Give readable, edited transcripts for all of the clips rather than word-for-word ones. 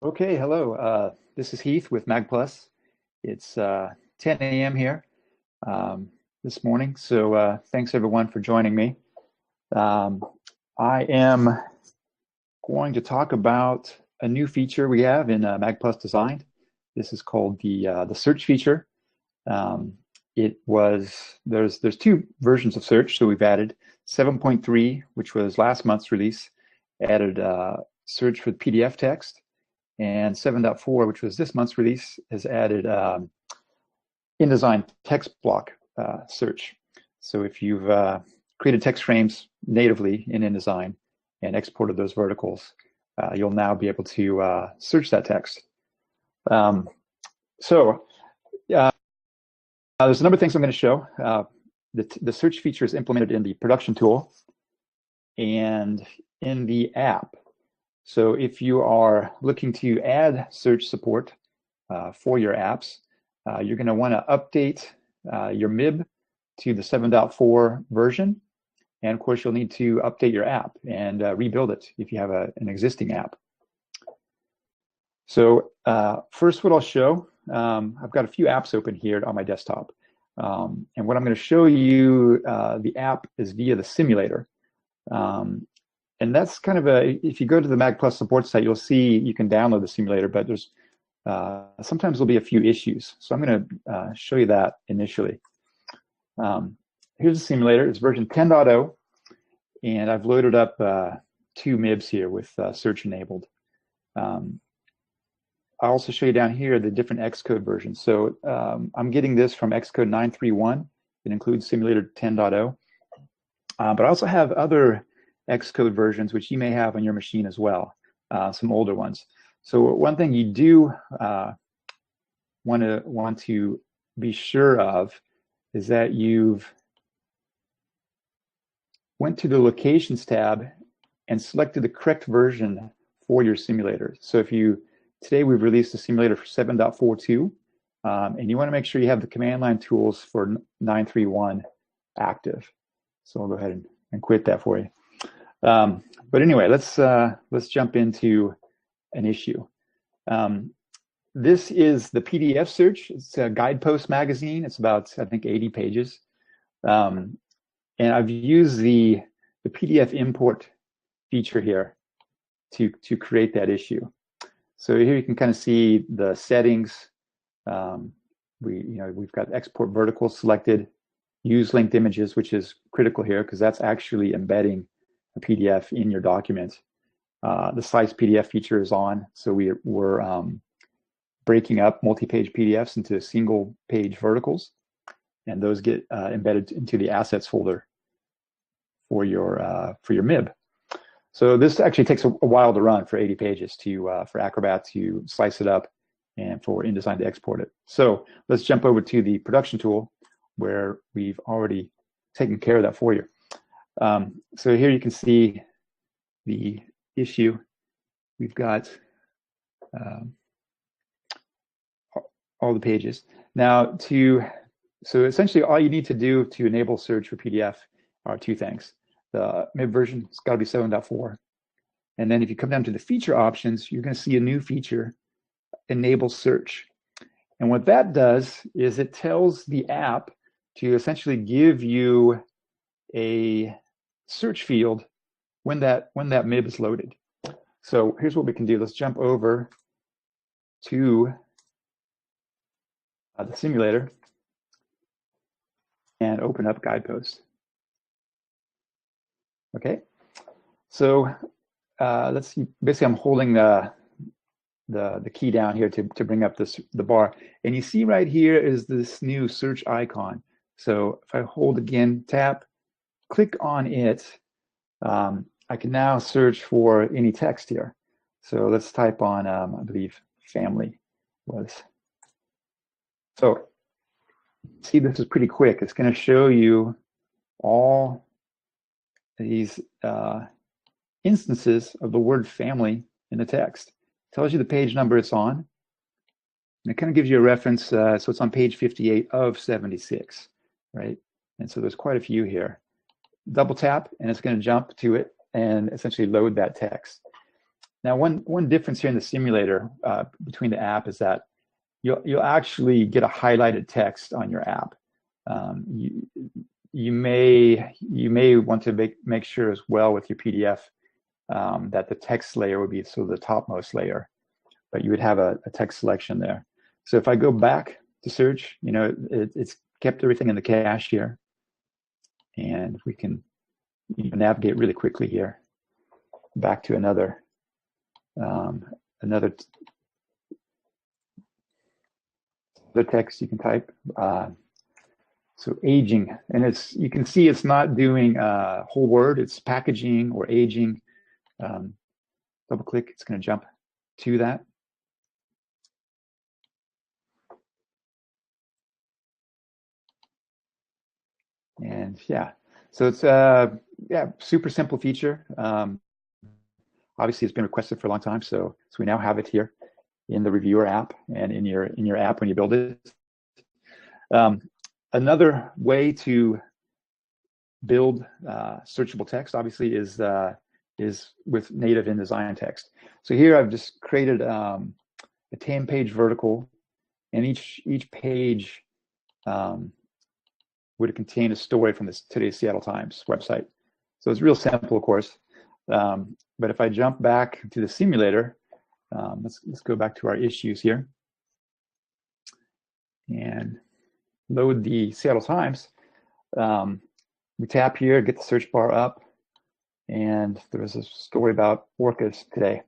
Okay, hello. This is Heath with magplus. It's 10 a.m. here um, this morning, so thanks everyone for joining me. Um, I am going to talk about a new feature we have in magplus Design. This is called the search feature. Um, there's two versions of search, so we've added 7.3, which was last month's release, added search for PDF text. And 7.4, which was this month's release, has added InDesign text block search. So if you've created text frames natively in InDesign and exported those verticals, you'll now be able to search that text. So there's a number of things I'm going to show. The search feature is implemented in the production tool and in the app. So if you are looking to add search support for your apps, you're going to want to update your MIB to the 7.4 version. And of course, you'll need to update your app and rebuild it if you have an existing app. So first, what I'll show, I've got a few apps open here on my desktop. And what I'm going to show you, the app is via the simulator. And that's kind of if you go to the magplus support site, you'll see you can download the simulator, but there's sometimes there'll be a few issues. So I'm going to show you that initially. Here's the simulator. It's version 10.0, and I've loaded up two MIBs here with search enabled. I'll also show you down here the different Xcode versions. So I'm getting this from Xcode 9.3.1. It includes simulator 10.0. But I also have other Xcode versions, which you may have on your machine as well, some older ones. So one thing you do want to be sure of is that you've went to the Locations tab and selected the correct version for your simulator. So today we've released a simulator for 7.42, and you want to make sure you have the command line tools for 9.3.1 active. So I'll go ahead and quit that for you. But anyway, let's jump into an issue. This is the PDF search. It's a Guidepost magazine. It's about, I think, 80 pages. And I've used the PDF import feature here to create that issue. So here you can kind of see the settings. We've got export vertical selected, use linked images, which is critical here because that's actually embedding a PDF in your document. The slice PDF feature is on, so we're breaking up multi-page PDFs into single page verticals, and those get embedded into the assets folder for your MIB. So this actually takes a while to run for 80 pages for Acrobat to slice it up and for InDesign to export it. So let's jump over to the production tool where we've already taken care of that for you. So here you can see the issue. We've got all the pages. Now, so essentially all you need to do to enable search for PDF are two things. The MIB version has got to be 7.4. And then if you come down to the feature options, you're going to see a new feature, enable search. And what that does is it tells the app to essentially give you a search field when that MIB is loaded. So here's what we can do. Let's jump over to the simulator and open up Guidepost. Okay, so let's see. Basically, I'm holding the key down here to bring up the bar, and you see right here is this new search icon. So if I hold again, tap, click on it, I can now search for any text here. So let's type on, I believe, family was. So see, this is pretty quick. It's going to show you all these instances of the word family in the text. It tells you the page number it's on. And it kind of gives you a reference. So it's on page 58 of 76, right? And so there's quite a few here. Double tap, and it's going to jump to it and essentially load that text. Now, one difference here in the simulator between the app is that you'll actually get a highlighted text on your app. You may want to make sure as well with your PDF that the text layer would be sort of the topmost layer, but you would have a text selection there. So if I go back to search, it's kept everything in the cache here, and we can navigate really quickly here back to another the text you can type. So aging, and you can see it's not doing a whole word, it's packaging or aging. Double click, it's going to jump to that. And yeah, so it's super simple feature. Obviously it's been requested for a long time, so we now have it here in the reviewer app and in your app when you build it. Another way to build searchable text, obviously, is with native InDesign text. So here I've just created a 10-page vertical, and each page would contain a story from today's Seattle Times website. So it's real simple, of course. But if I jump back to the simulator, let's go back to our issues here and load the Seattle Times. We tap here, get the search bar up, and there was a story about orcas today.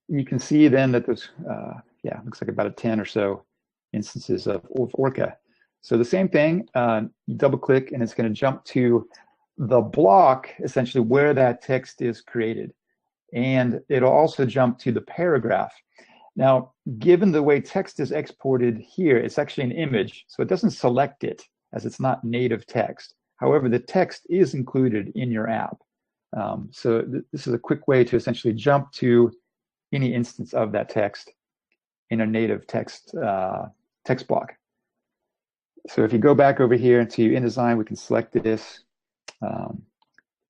You can see then that there's, looks like about 10 or so instances of orca. So the same thing, you double click and it's going to jump to the block, essentially where that text is created. And it'll also jump to the paragraph. Now, given the way text is exported here, it's actually an image, so it doesn't select it as it's not native text. However, the text is included in your app. So this is a quick way to essentially jump to any instance of that text in a native text block. So if you go back over here into InDesign, we can select this.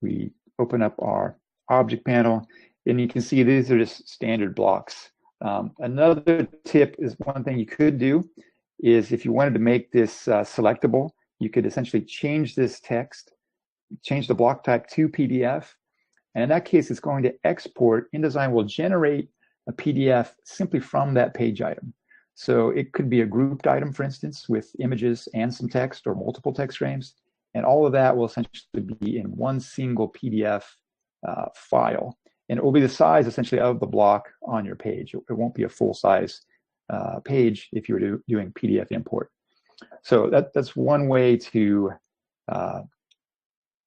We open up our object panel, and you can see these are just standard blocks. Another tip is one thing you could do is if you wanted to make this selectable, you could essentially change this text, change the block type to PDF, and in that case, it's going to export. InDesign will generate a PDF simply from that page item. So it could be a grouped item, for instance, with images and some text or multiple text frames, and all of that will essentially be in one single PDF file. And it will be the size essentially of the block on your page. It won't be a full size page if you were doing PDF import. So that's one way to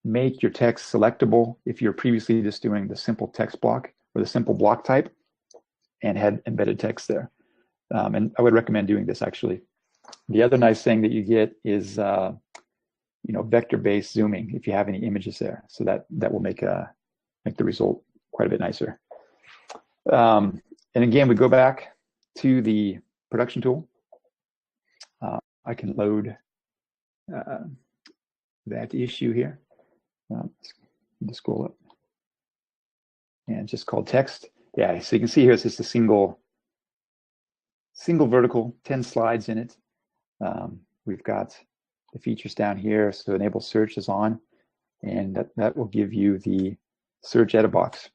make your text selectable if you're previously just doing the simple text block or the simple block type and had embedded text there. And I would recommend doing this actually. The other nice thing that you get is vector-based zooming if you have any images there. So that will make the result quite a bit nicer. And again, we go back to the production tool. I can load that issue here. Just scroll up. And just called text. Yeah, so you can see here it's just a single vertical, 10 slides in it. We've got the features down here, so enable search is on, and that will give you the search edit box.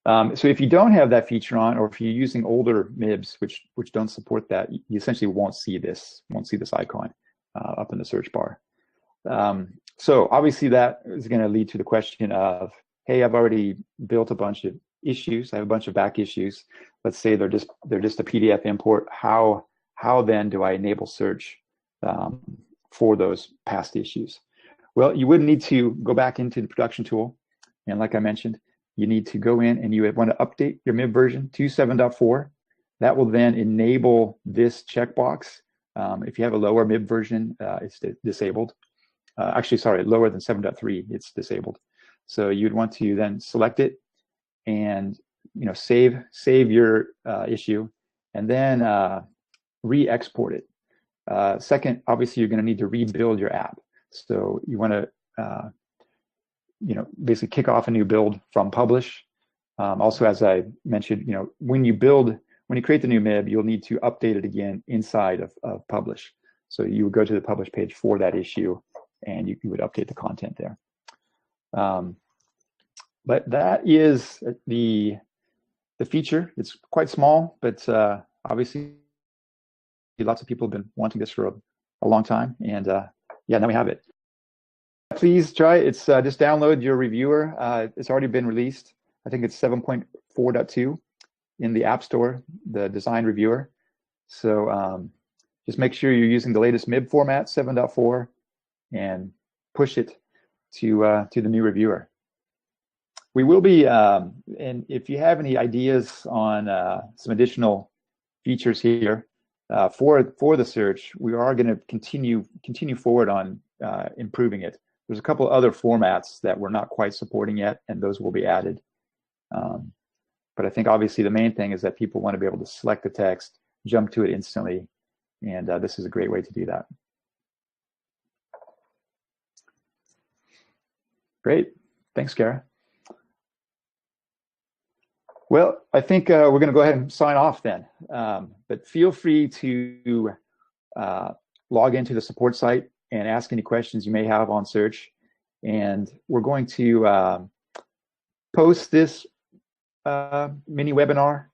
So if you don't have that feature on, or if you're using older MIBs which don't support that, you essentially won't see this icon up in the search bar. So obviously that is going to lead to the question of, hey, I've already built a bunch of issues. I have a bunch of back issues. Let's say they're just a PDF import. How then do I enable search for those past issues? Well, you would need to go back into the production tool, and like I mentioned, you need to go in and you would want to update your MIB version to 7.4. That will then enable this checkbox. If you have a lower MIB version, it's disabled. Actually, sorry, lower than 7.3, it's disabled. So you'd want to then select it and save your issue, and then re-export it. Second, obviously, you're going to need to rebuild your app. So you want to basically kick off a new build from publish. Also, as I mentioned, when you create the new MIB, you'll need to update it again inside of publish. So you would go to the publish page for that issue, and you would update the content there. But that is the feature. It's quite small, but obviously lots of people have been wanting this for a long time, and yeah, now we have it. Please try it. It's just download your reviewer. It's already been released. I think it's 7.4.2 in the App Store, the design reviewer. So just make sure you're using the latest MIB format, 7.4, and push it to the new reviewer. We will be, and if you have any ideas on some additional features here for the search, we are going to continue forward on improving it. There's a couple other formats that we're not quite supporting yet, and those will be added. But I think obviously the main thing is that people want to be able to select the text, jump to it instantly, and this is a great way to do that. Great. Thanks, Kara. Well, I think we're going to go ahead and sign off then. But feel free to log into the support site and ask any questions you may have on search. And we're going to post this mini webinar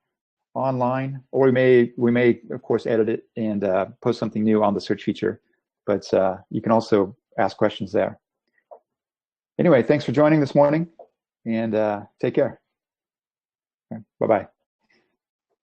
online, or we may of course edit it and post something new on the search feature. But you can also ask questions there. Anyway, thanks for joining this morning, and take care. Bye-bye.